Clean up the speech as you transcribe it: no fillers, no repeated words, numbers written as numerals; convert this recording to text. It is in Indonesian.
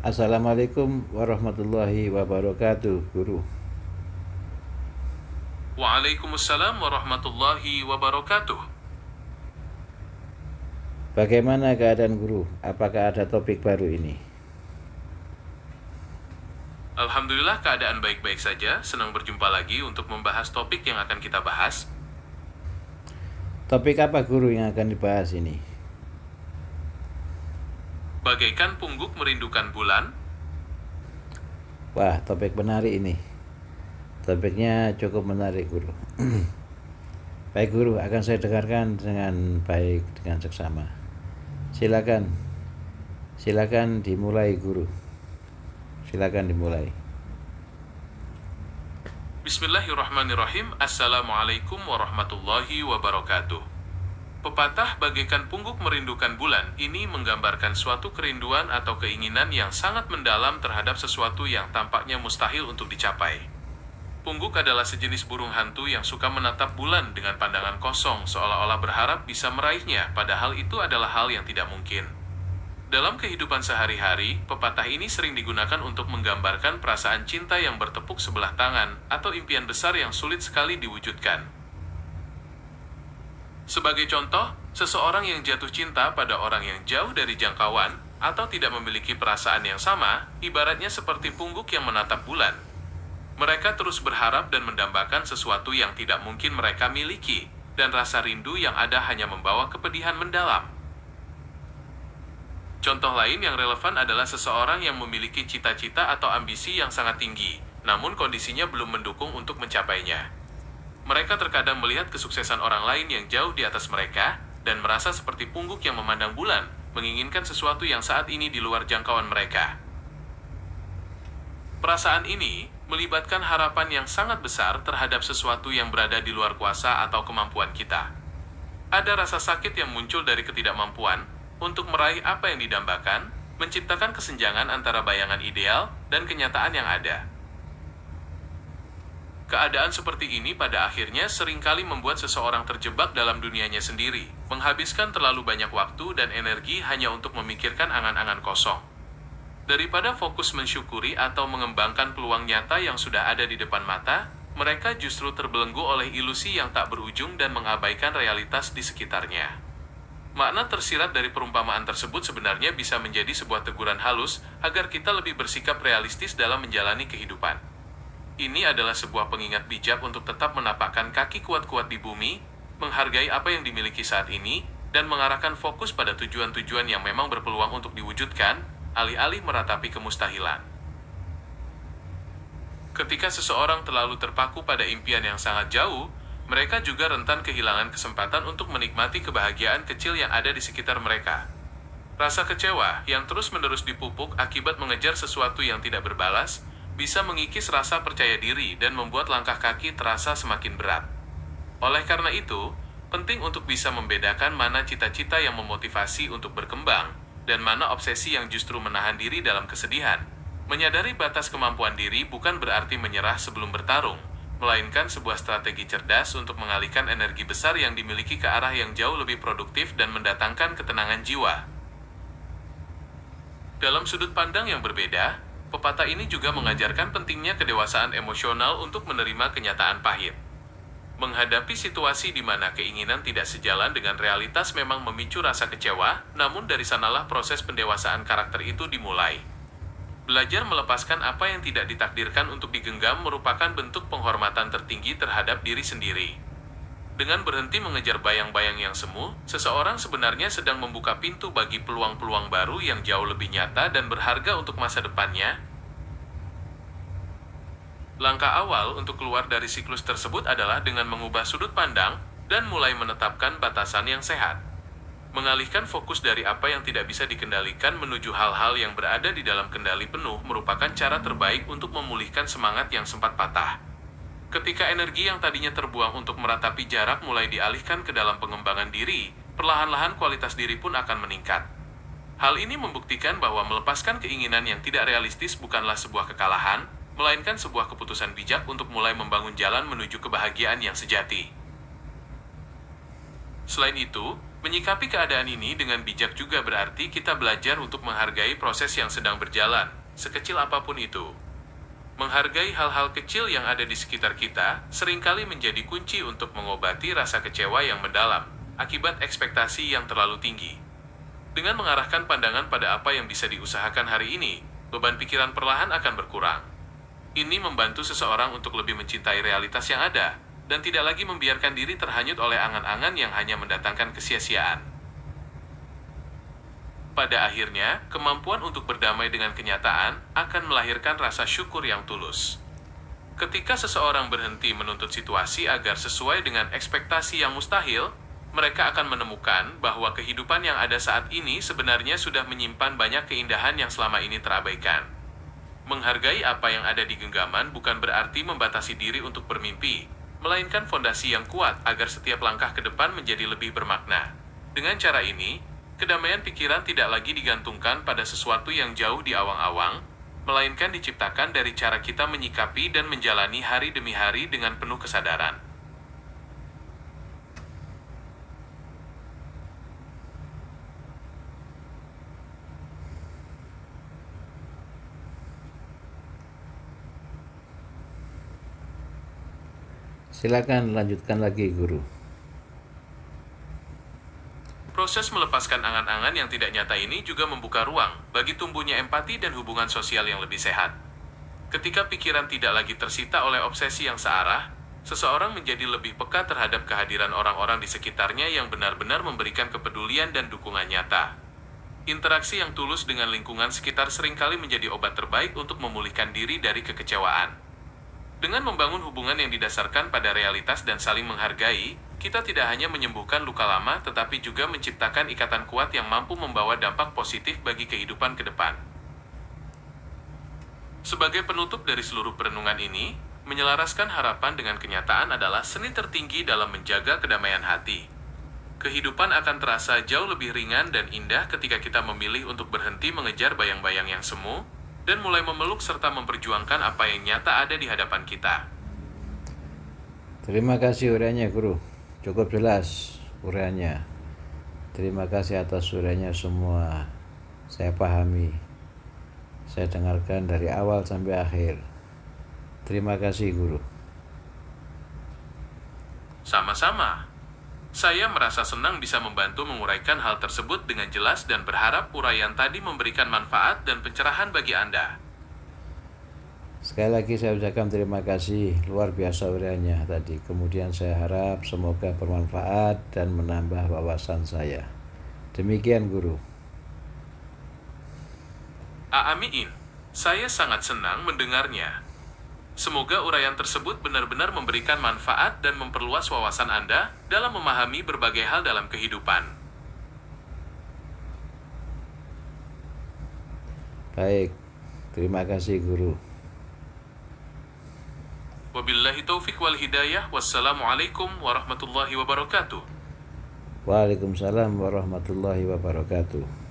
Assalamualaikum warahmatullahi wabarakatuh, Guru. Waalaikumsalam warahmatullahi wabarakatuh. Bagaimana keadaan Guru? Apakah ada topik baru ini? Alhamdulillah keadaan baik-baik saja. Senang berjumpa lagi untuk membahas topik yang akan kita bahas. Topik apa Guru yang akan dibahas ini? Bagaikan pungguk merindukan bulan. Wah, topik menarik ini. Topiknya cukup menarik, Guru. Baik, Guru, akan saya dengarkan dengan baik, dengan seksama. Silakan. Silakan dimulai, Guru. Silakan dimulai. Bismillahirrahmanirrahim. Assalamualaikum warahmatullahi wabarakatuh. Pepatah bagaikan pungguk merindukan bulan ini menggambarkan suatu kerinduan atau keinginan yang sangat mendalam terhadap sesuatu yang tampaknya mustahil untuk dicapai. Pungguk adalah sejenis burung hantu yang suka menatap bulan dengan pandangan kosong seolah-olah berharap bisa meraihnya, padahal itu adalah hal yang tidak mungkin. Dalam kehidupan sehari-hari, pepatah ini sering digunakan untuk menggambarkan perasaan cinta yang bertepuk sebelah tangan atau impian besar yang sulit sekali diwujudkan. Sebagai contoh, seseorang yang jatuh cinta pada orang yang jauh dari jangkauan atau tidak memiliki perasaan yang sama, ibaratnya seperti pungguk yang menatap bulan. Mereka terus berharap dan mendambakan sesuatu yang tidak mungkin mereka miliki, dan rasa rindu yang ada hanya membawa kepedihan mendalam. Contoh lain yang relevan adalah seseorang yang memiliki cita-cita atau ambisi yang sangat tinggi, namun kondisinya belum mendukung untuk mencapainya. Mereka terkadang melihat kesuksesan orang lain yang jauh di atas mereka, dan merasa seperti pungguk yang memandang bulan, menginginkan sesuatu yang saat ini di luar jangkauan mereka. Perasaan ini melibatkan harapan yang sangat besar terhadap sesuatu yang berada di luar kuasa atau kemampuan kita. Ada rasa sakit yang muncul dari ketidakmampuan untuk meraih apa yang didambakan, menciptakan kesenjangan antara bayangan ideal dan kenyataan yang ada. Keadaan seperti ini pada akhirnya seringkali membuat seseorang terjebak dalam dunianya sendiri, menghabiskan terlalu banyak waktu dan energi hanya untuk memikirkan angan-angan kosong. Daripada fokus mensyukuri atau mengembangkan peluang nyata yang sudah ada di depan mata, mereka justru terbelenggu oleh ilusi yang tak berujung dan mengabaikan realitas di sekitarnya. Makna tersirat dari perumpamaan tersebut sebenarnya bisa menjadi sebuah teguran halus agar kita lebih bersikap realistis dalam menjalani kehidupan. Ini adalah sebuah pengingat bijak untuk tetap menapakkan kaki kuat-kuat di bumi, menghargai apa yang dimiliki saat ini, dan mengarahkan fokus pada tujuan-tujuan yang memang berpeluang untuk diwujudkan, alih-alih meratapi kemustahilan. Ketika seseorang terlalu terpaku pada impian yang sangat jauh, mereka juga rentan kehilangan kesempatan untuk menikmati kebahagiaan kecil yang ada di sekitar mereka. Rasa kecewa yang terus-menerus dipupuk akibat mengejar sesuatu yang tidak berbalas, bisa mengikis rasa percaya diri dan membuat langkah kaki terasa semakin berat. Oleh karena itu, penting untuk bisa membedakan mana cita-cita yang memotivasi untuk berkembang, dan mana obsesi yang justru menahan diri dalam kesedihan. Menyadari batas kemampuan diri bukan berarti menyerah sebelum bertarung, melainkan sebuah strategi cerdas untuk mengalihkan energi besar yang dimiliki ke arah yang jauh lebih produktif dan mendatangkan ketenangan jiwa. Dalam sudut pandang yang berbeda, pepatah ini juga mengajarkan pentingnya kedewasaan emosional untuk menerima kenyataan pahit. Menghadapi situasi di mana keinginan tidak sejalan dengan realitas memang memicu rasa kecewa, namun dari sanalah proses pendewasaan karakter itu dimulai. Belajar melepaskan apa yang tidak ditakdirkan untuk digenggam merupakan bentuk penghormatan tertinggi terhadap diri sendiri. Dengan berhenti mengejar bayang-bayang yang semu, seseorang sebenarnya sedang membuka pintu bagi peluang-peluang baru yang jauh lebih nyata dan berharga untuk masa depannya. Langkah awal untuk keluar dari siklus tersebut adalah dengan mengubah sudut pandang dan mulai menetapkan batasan yang sehat. Mengalihkan fokus dari apa yang tidak bisa dikendalikan menuju hal-hal yang berada di dalam kendali penuh merupakan cara terbaik untuk memulihkan semangat yang sempat patah. Ketika energi yang tadinya terbuang untuk meratapi jarak mulai dialihkan ke dalam pengembangan diri, perlahan-lahan kualitas diri pun akan meningkat. Hal ini membuktikan bahwa melepaskan keinginan yang tidak realistis bukanlah sebuah kekalahan, melainkan sebuah keputusan bijak untuk mulai membangun jalan menuju kebahagiaan yang sejati. Selain itu, Menyikapi keadaan ini dengan bijak juga berarti kita belajar untuk menghargai proses yang sedang berjalan, sekecil apapun itu. Menghargai hal-hal kecil yang ada di sekitar kita seringkali menjadi kunci untuk mengobati rasa kecewa yang mendalam akibat ekspektasi yang terlalu tinggi. Dengan mengarahkan pandangan pada apa yang bisa diusahakan hari ini, beban pikiran perlahan akan berkurang. Ini membantu seseorang untuk lebih mencintai realitas yang ada, dan tidak lagi membiarkan diri terhanyut oleh angan-angan yang hanya mendatangkan kesia-siaan. Pada akhirnya, kemampuan untuk berdamai dengan kenyataan akan melahirkan rasa syukur yang tulus. Ketika seseorang berhenti menuntut situasi agar sesuai dengan ekspektasi yang mustahil, mereka akan menemukan bahwa kehidupan yang ada saat ini sebenarnya sudah menyimpan banyak keindahan yang selama ini terabaikan. Menghargai apa yang ada di genggaman bukan berarti membatasi diri untuk bermimpi, melainkan fondasi yang kuat agar setiap langkah ke depan menjadi lebih bermakna. Dengan cara ini, kedamaian pikiran tidak lagi digantungkan pada sesuatu yang jauh di awang-awang, melainkan diciptakan dari cara kita menyikapi dan menjalani hari demi hari dengan penuh kesadaran. Silakan lanjutkan lagi, Guru. Proses melepaskan angan-angan yang tidak nyata ini juga membuka ruang bagi tumbuhnya empati dan hubungan sosial yang lebih sehat. Ketika pikiran tidak lagi tersita oleh obsesi yang searah, seseorang menjadi lebih peka terhadap kehadiran orang-orang di sekitarnya yang benar-benar memberikan kepedulian dan dukungan nyata. Interaksi yang tulus dengan lingkungan sekitar seringkali menjadi obat terbaik untuk memulihkan diri dari kekecewaan. Dengan membangun hubungan yang didasarkan pada realitas dan saling menghargai, kita tidak hanya menyembuhkan luka lama tetapi juga menciptakan ikatan kuat yang mampu membawa dampak positif bagi kehidupan ke depan. Sebagai penutup dari seluruh perenungan ini, menyelaraskan harapan dengan kenyataan adalah seni tertinggi dalam menjaga kedamaian hati. Kehidupan akan terasa jauh lebih ringan dan indah ketika kita memilih untuk berhenti mengejar bayang-bayang yang semu, dan mulai memeluk serta memperjuangkan apa yang nyata ada di hadapan kita. Terima kasih uraiannya, Guru. Cukup jelas uraiannya. Terima kasih atas uraiannya semua. Saya pahami. Saya dengarkan dari awal sampai akhir. Terima kasih, Guru. Sama-sama. Saya merasa senang bisa membantu menguraikan hal tersebut dengan jelas dan berharap uraian tadi memberikan manfaat dan pencerahan bagi Anda. Sekali lagi saya ucapkan terima kasih, luar biasa uraiannya tadi. Kemudian saya harap semoga bermanfaat dan menambah wawasan saya. Demikian, Guru. Amin. Saya sangat senang mendengarnya. Semoga uraian tersebut benar-benar memberikan manfaat dan memperluas wawasan Anda dalam memahami berbagai hal dalam kehidupan. Baik, terima kasih, Guru. Wabillahi taufik wal hidayah. Wassalamualaikum warahmatullahi wabarakatuh. Waalaikumsalam warahmatullahi wabarakatuh.